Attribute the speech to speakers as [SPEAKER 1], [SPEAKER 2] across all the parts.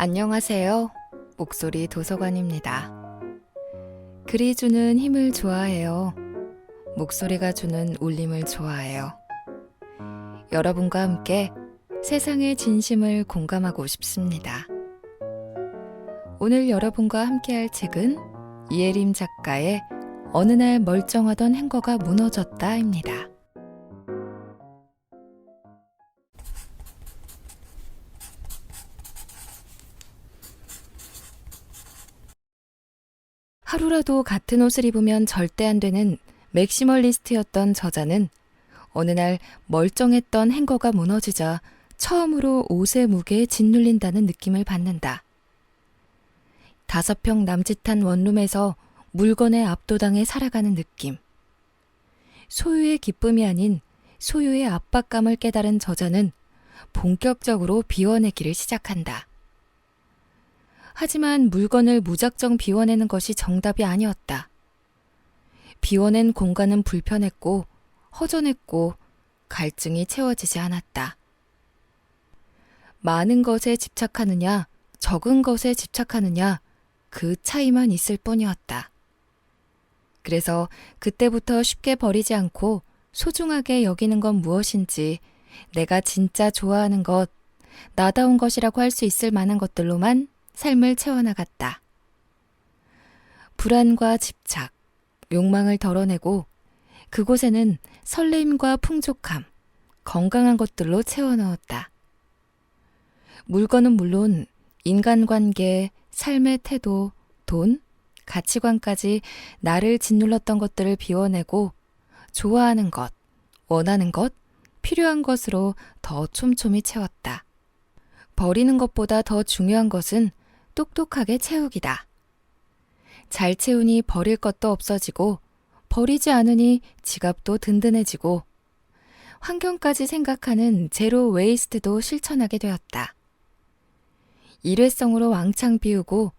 [SPEAKER 1] 안녕하세요. 목소리 도서관입니다. 글이 주는 힘을 좋아해요. 목소리가 주는 울림을 좋아해요. 여러분과 함께 세상의 진심을 공감하고 싶습니다. 오늘 여러분과 함께할 책은 이혜림 작가의 어느 날 멀쩡하던 행거가 무너졌다입니다. 하루라도 같은 옷을 입으면 절대 안 되는 맥시멀리스트였던 저자는 어느 날 멀쩡했던 행거가 무너지자 처음으로 옷의 무게에 짓눌린다는 느낌을 받는다. 5평 남짓한 원룸에서 물건에 압도당해 살아가는 느낌. 소유의 기쁨이 아닌 소유의 압박감을 깨달은 저자는 본격적으로 비워내기를 시작한다. 하지만 물건을 무작정 비워내는 것이 정답이 아니었다. 비워낸 공간은 불편했고 허전했고 갈증이 채워지지 않았다. 많은 것에 집착하느냐, 적은 것에 집착하느냐, 그 차이만 있을 뿐이었다. 그래서 그때부터 쉽게 버리지 않고 소중하게 여기는 건 무엇인지 내가 진짜 좋아하는 것, 나다운 것이라고 할 수 있을 만한 것들로만 삶을 채워나갔다. 불안과 집착, 욕망을 덜어내고 그곳에는 설레임과 풍족함, 건강한 것들로 채워넣었다. 물건은 물론 인간관계, 삶의 태도, 돈, 가치관까지 나를 짓눌렀던 것들을 비워내고 좋아하는 것, 원하는 것, 필요한 것으로 더 촘촘히 채웠다. 버리는 것보다 더 중요한 것은 똑똑하게 채우기다. 잘 채우니 버릴 것도 없어지고 버리지 않으니 지갑도 든든해지고 환경까지 생각하는 제로 웨이스트도 실천하게 되었다. 일회성으로 왕창 비우고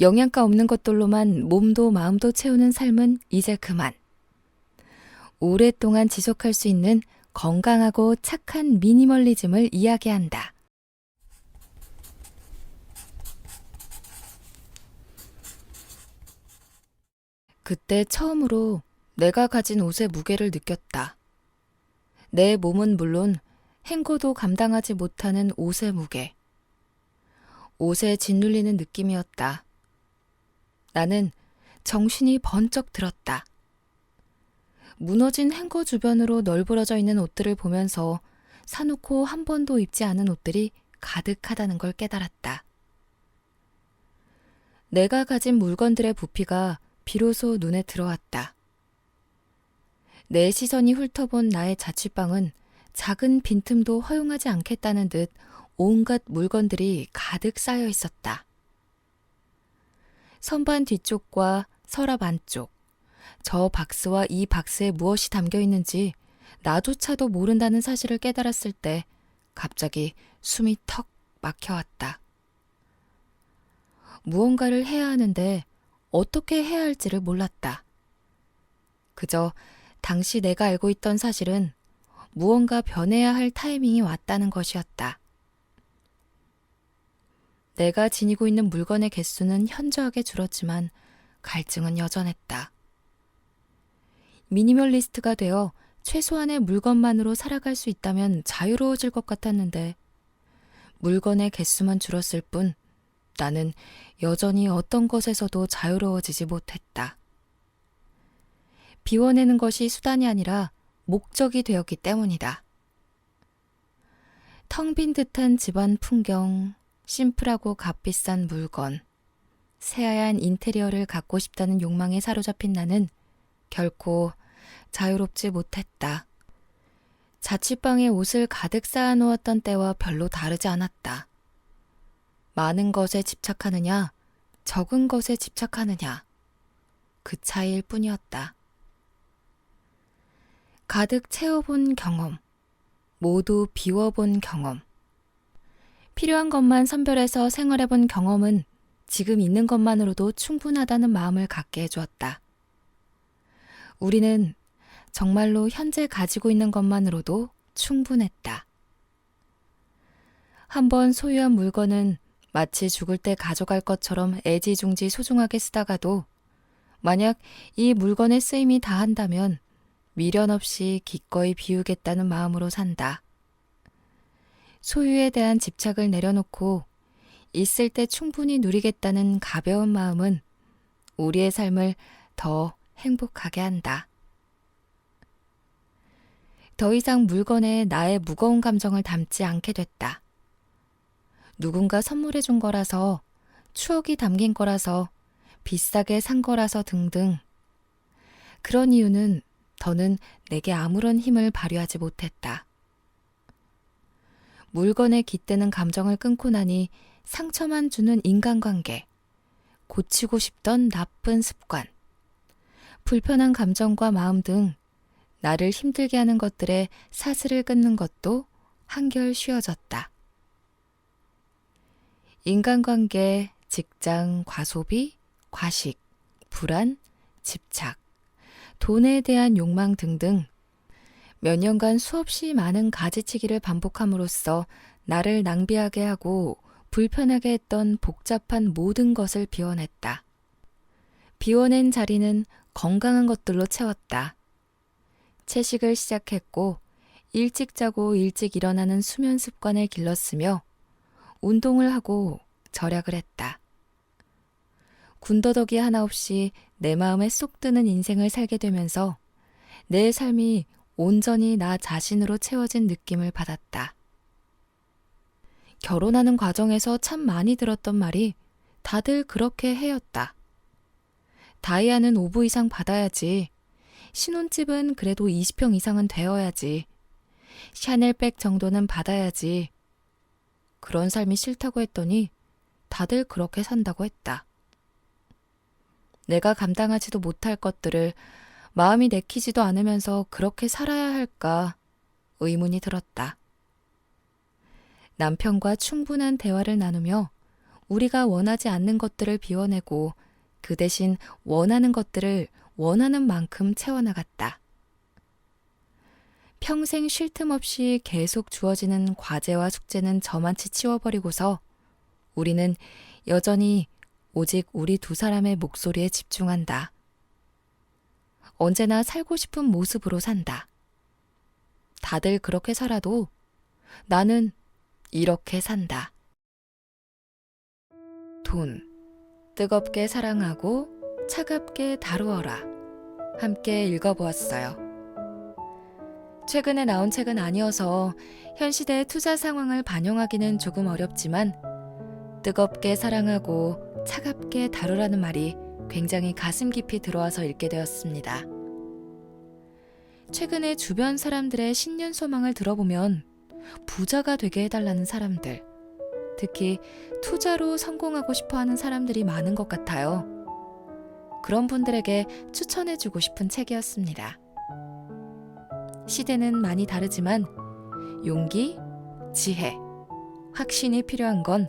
[SPEAKER 1] 영양가 없는 것들로만 몸도 마음도 채우는 삶은 이제 그만. 오랫동안 지속할 수 있는 건강하고 착한 미니멀리즘을 이야기한다. 그때 처음으로 내가 가진 옷의 무게를 느꼈다. 내 몸은 물론 행거도 감당하지 못하는 옷의 무게. 옷에 짓눌리는 느낌이었다. 나는 정신이 번쩍 들었다. 무너진 행거 주변으로 널브러져 있는 옷들을 보면서 사놓고 한 번도 입지 않은 옷들이 가득하다는 걸 깨달았다. 내가 가진 물건들의 부피가 비로소 눈에 들어왔다. 내 시선이 훑어본 나의 자취방은 작은 빈틈도 허용하지 않겠다는 듯 온갖 물건들이 가득 쌓여 있었다. 선반 뒤쪽과 서랍 안쪽, 저 박스와 이 박스에 무엇이 담겨 있는지 나조차도 모른다는 사실을 깨달았을 때 갑자기 숨이 턱 막혀왔다. 무언가를 해야 하는데 어떻게 해야 할지를 몰랐다. 그저 당시 내가 알고 있던 사실은 무언가 변해야 할 타이밍이 왔다는 것이었다. 내가 지니고 있는 물건의 개수는 현저하게 줄었지만 갈증은 여전했다. 미니멀리스트가 되어 최소한의 물건만으로 살아갈 수 있다면 자유로워질 것 같았는데 물건의 개수만 줄었을 뿐 나는 여전히 어떤 것에서도 자유로워지지 못했다. 비워내는 것이 수단이 아니라 목적이 되었기 때문이다. 텅 빈 듯한 집안 풍경, 심플하고 값비싼 물건, 새하얀 인테리어를 갖고 싶다는 욕망에 사로잡힌 나는 결코 자유롭지 못했다. 자취방에 옷을 가득 쌓아놓았던 때와 별로 다르지 않았다. 많은 것에 집착하느냐, 적은 것에 집착하느냐, 그 차이일 뿐이었다. 가득 채워본 경험, 모두 비워본 경험, 필요한 것만 선별해서 생활해본 경험은 지금 있는 것만으로도 충분하다는 마음을 갖게 해주었다. 우리는 정말로 현재 가지고 있는 것만으로도 충분했다. 한번 소유한 물건은 마치 죽을 때 가져갈 것처럼 애지중지 소중하게 쓰다가도 만약 이 물건의 쓰임이 다한다면 미련 없이 기꺼이 비우겠다는 마음으로 산다. 소유에 대한 집착을 내려놓고 있을 때 충분히 누리겠다는 가벼운 마음은 우리의 삶을 더 행복하게 한다. 더 이상 물건에 나의 무거운 감정을 담지 않게 됐다. 누군가 선물해 준 거라서, 추억이 담긴 거라서, 비싸게 산 거라서 등등. 그런 이유는 더는 내게 아무런 힘을 발휘하지 못했다. 물건에 깃드는 감정을 끊고 나니 상처만 주는 인간관계, 고치고 싶던 나쁜 습관, 불편한 감정과 마음 등 나를 힘들게 하는 것들에 사슬을 끊는 것도 한결 쉬워졌다. 인간관계, 직장, 과소비, 과식, 불안, 집착, 돈에 대한 욕망 등등 몇 년간 수없이 많은 가지치기를 반복함으로써 나를 낭비하게 하고 불편하게 했던 복잡한 모든 것을 비워냈다. 비워낸 자리는 건강한 것들로 채웠다. 채식을 시작했고 일찍 자고 일찍 일어나는 수면 습관을 길렀으며 운동을 하고 절약을 했다. 군더더기 하나 없이 내 마음에 쏙 드는 인생을 살게 되면서 내 삶이 온전히 나 자신으로 채워진 느낌을 받았다. 결혼하는 과정에서 참 많이 들었던 말이 다들 그렇게 해였다. 다이아는 5부 이상 받아야지. 신혼집은 그래도 20평 이상은 되어야지. 샤넬백 정도는 받아야지. 그런 삶이 싫다고 했더니 다들 그렇게 산다고 했다. 내가 감당하지도 못할 것들을 마음이 내키지도 않으면서 그렇게 살아야 할까 의문이 들었다. 남편과 충분한 대화를 나누며 우리가 원하지 않는 것들을 비워내고 그 대신 원하는 것들을 원하는 만큼 채워나갔다. 평생 쉴 틈 없이 계속 주어지는 과제와 숙제는 저만치 치워버리고서 우리는 여전히 오직 우리 두 사람의 목소리에 집중한다. 언제나 살고 싶은 모습으로 산다. 다들 그렇게 살아도 나는 이렇게 산다. 돈, 뜨겁게 사랑하고 차갑게 다루어라. 함께 읽어보았어요. 최근에 나온 책은 아니어서 현 시대의 투자 상황을 반영하기는 조금 어렵지만 뜨겁게 사랑하고 차갑게 다루라는 말이 굉장히 가슴 깊이 들어와서 읽게 되었습니다. 최근에 주변 사람들의 신년 소망을 들어보면 부자가 되게 해달라는 사람들, 특히 투자로 성공하고 싶어하는 사람들이 많은 것 같아요. 그런 분들에게 추천해주고 싶은 책이었습니다. 시대는 많이 다르지만 용기, 지혜, 확신이 필요한 건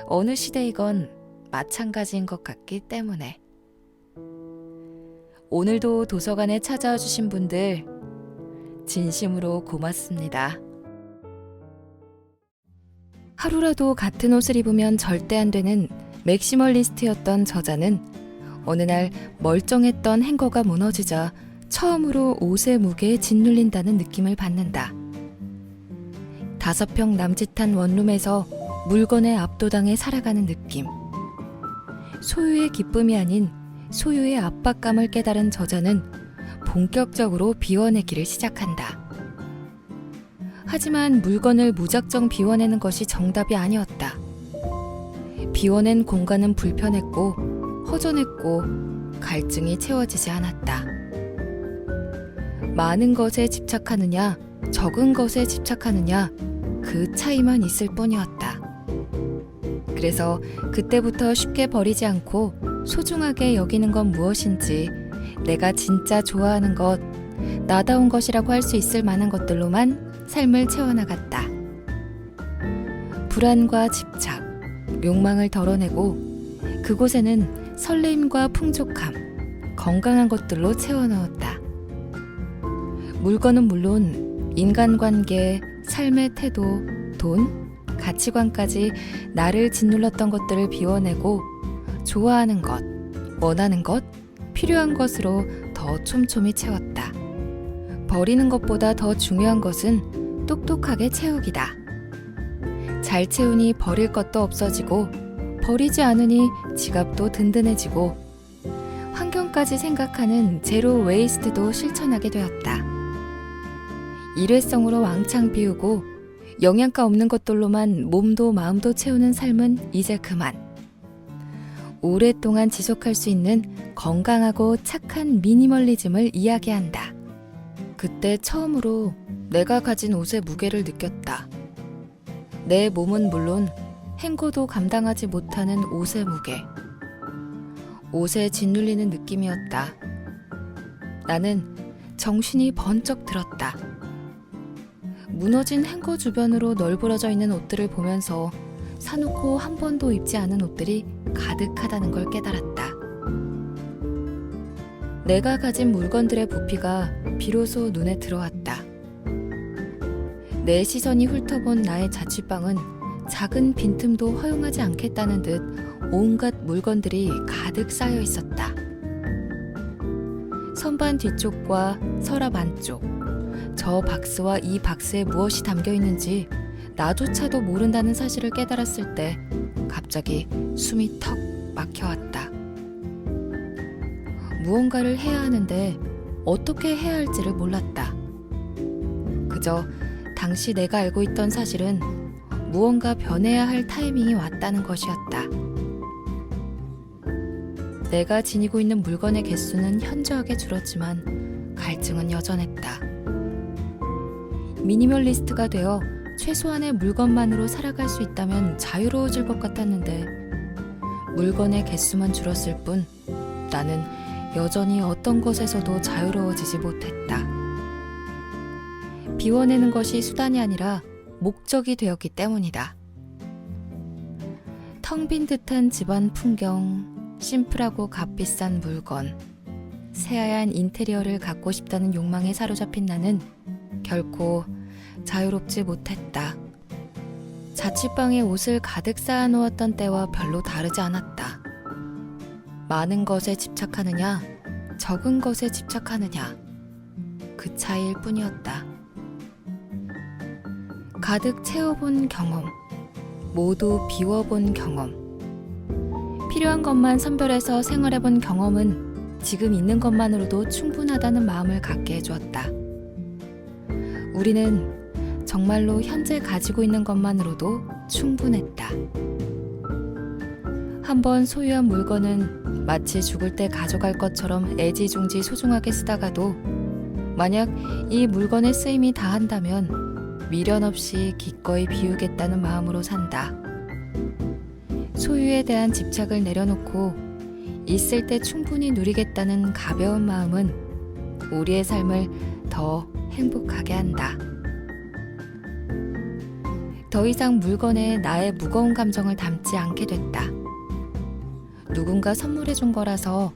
[SPEAKER 1] 어느 시대이건 마찬가지인 것 같기 때문에. 오늘도 도서관에 찾아와 주신 분들 진심으로 고맙습니다. 하루라도 같은 옷을 입으면 절대 안 되는 맥시멀리스트였던 저자는 어느 날 멀쩡했던 행거가 무너지자 처음으로 옷의 무게에 짓눌린다는 느낌을 받는다. 5평 남짓한 원룸에서 물건에 압도당해 살아가는 느낌. 소유의 기쁨이 아닌 소유의 압박감을 깨달은 저자는 본격적으로 비워내기를 시작한다. 하지만 물건을 무작정 비워내는 것이 정답이 아니었다. 비워낸 공간은 불편했고 허전했고 갈증이 채워지지 않았다. 많은 것에 집착하느냐, 적은 것에 집착하느냐, 그 차이만 있을 뿐이었다. 그래서 그때부터 쉽게 버리지 않고 소중하게 여기는 건 무엇인지, 내가 진짜 좋아하는 것, 나다운 것이라고 할 수 있을 만한 것들로만 삶을 채워나갔다. 불안과 집착, 욕망을 덜어내고 그곳에는 설레임과 풍족함, 건강한 것들로 채워넣었다. 물건은 물론 인간관계, 삶의 태도, 돈, 가치관까지 나를 짓눌렀던 것들을 비워내고 좋아하는 것, 원하는 것, 필요한 것으로 더 촘촘히 채웠다. 버리는 것보다 더 중요한 것은 똑똑하게 채우기다. 잘 채우니 버릴 것도 없어지고 버리지 않으니 지갑도 든든해지고 환경까지 생각하는 제로 웨이스트도 실천하게 되었다. 일회성으로 왕창 비우고 영양가 없는 것들로만 몸도 마음도 채우는 삶은 이제 그만. 오랫동안 지속할 수 있는 건강하고 착한 미니멀리즘을 이야기한다. 그때 처음으로 내가 가진 옷의 무게를 느꼈다. 내 몸은 물론 행거도 감당하지 못하는 옷의 무게. 옷에 짓눌리는 느낌이었다. 나는 정신이 번쩍 들었다. 무너진 행거 주변으로 널브러져 있는 옷들을 보면서 사놓고 한 번도 입지 않은 옷들이 가득하다는 걸 깨달았다. 내가 가진 물건들의 부피가 비로소 눈에 들어왔다. 내 시선이 훑어본 나의 자취방은 작은 빈틈도 허용하지 않겠다는 듯 온갖 물건들이 가득 쌓여 있었다. 선반 뒤쪽과 서랍 안쪽, 저 박스와 이 박스에 무엇이 담겨 있는지 나조차도 모른다는 사실을 깨달았을 때 갑자기 숨이 턱 막혀왔다. 무언가를 해야 하는데 어떻게 해야 할지를 몰랐다. 그저 당시 내가 알고 있던 사실은 무언가 변해야 할 타이밍이 왔다는 것이었다. 내가 지니고 있는 물건의 개수는 현저하게 줄었지만 갈증은 여전했다. 미니멀리스트가 되어 최소한의 물건만으로 살아갈 수 있다면 자유로워질 것 같았는데 물건의 개수만 줄었을 뿐 나는 여전히 어떤 것에서도 자유로워지지 못했다. 비워내는 것이 수단이 아니라 목적이 되었기 때문이다. 텅 빈 듯한 집안 풍경, 심플하고 값비싼 물건, 새하얀 인테리어를 갖고 싶다는 욕망에 사로잡힌 나는 결코 자유롭지 못했다. 자취방에 옷을 가득 쌓아놓았던 때와 별로 다르지 않았다. 많은 것에 집착하느냐, 적은 것에 집착하느냐, 그 차이일 뿐이었다. 가득 채워본 경험, 모두 비워본 경험, 필요한 것만 선별해서 생활해본 경험은 지금 있는 것만으로도 충분하다는 마음을 갖게 해주었다. 우리는 정말로 현재 가지고 있는 것만으로도 충분했다. 한번 소유한 물건은 마치 죽을 때 가져갈 것처럼 애지중지 소중하게 쓰다가도 만약 이 물건의 쓰임이 다한다면 미련 없이 기꺼이 비우겠다는 마음으로 산다. 소유에 대한 집착을 내려놓고 있을 때 충분히 누리겠다는 가벼운 마음은 우리의 삶을 더 행복하게 한다. 더 이상 물건에 나의 무거운 감정을 담지 않게 됐다. 누군가 선물해 준 거라서,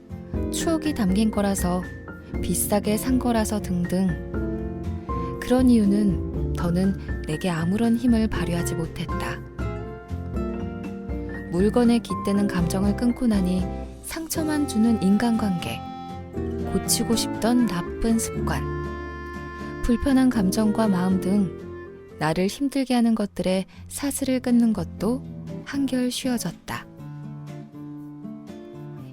[SPEAKER 1] 추억이 담긴 거라서, 비싸게 산 거라서 등등. 그런 이유는 더는 내게 아무런 힘을 발휘하지 못했다. 물건에 깃드는 감정을 끊고 나니 상처만 주는 인간관계, 고치고 싶던 나쁜 습관, 불편한 감정과 마음 등 나를 힘들게 하는 것들의 사슬을 끊는 것도 한결 쉬워졌다.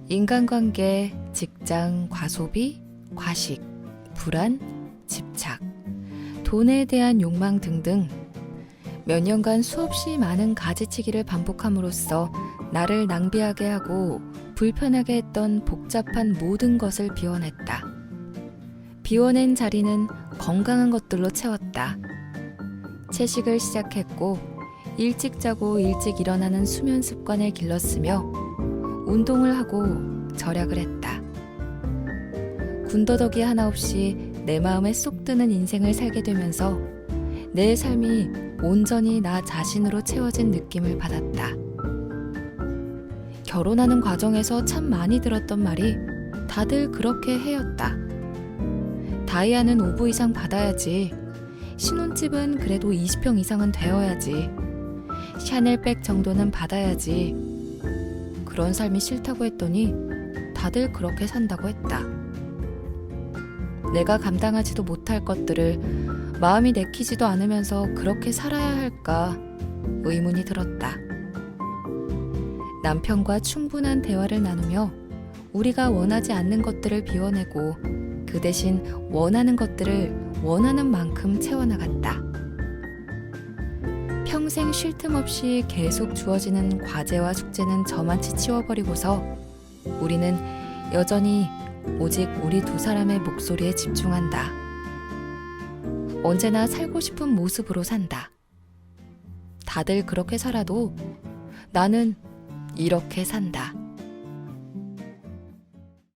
[SPEAKER 1] 인간관계, 직장, 과소비, 과식, 불안, 집착, 돈에 대한 욕망 등등 몇 년간 수없이 많은 가지치기를 반복함으로써 나를 낭비하게 하고 불편하게 했던 복잡한 모든 것을 비워냈다. 비워낸 자리는 건강한 것들로 채웠다. 채식을 시작했고 일찍 자고 일찍 일어나는 수면 습관을 길렀으며 운동을 하고 절약을 했다. 군더더기 하나 없이 내 마음에 쏙 드는 인생을 살게 되면서 내 삶이 온전히 나 자신으로 채워진 느낌을 받았다. 결혼하는 과정에서 참 많이 들었던 말이 다들 그렇게 해였다. 다이아는 5부 이상 받아야지. 신혼집은 그래도 20평 이상은 되어야지. 샤넬백 정도는 받아야지. 그런 삶이 싫다고 했더니 다들 그렇게 산다고 했다. 내가 감당하지도 못할 것들을 마음이 내키지도 않으면서 그렇게 살아야 할까 의문이 들었다. 남편과 충분한 대화를 나누며 우리가 원하지 않는 것들을 비워내고 그 대신 원하는 것들을 원하는 만큼 채워나갔다. 평생 쉴 틈 없이 계속 주어지는 과제와 숙제는 저만치 치워버리고서 우리는 여전히 오직 우리 두 사람의 목소리에 집중한다. 언제나 살고 싶은 모습으로 산다. 다들 그렇게 살아도 나는 이렇게 산다.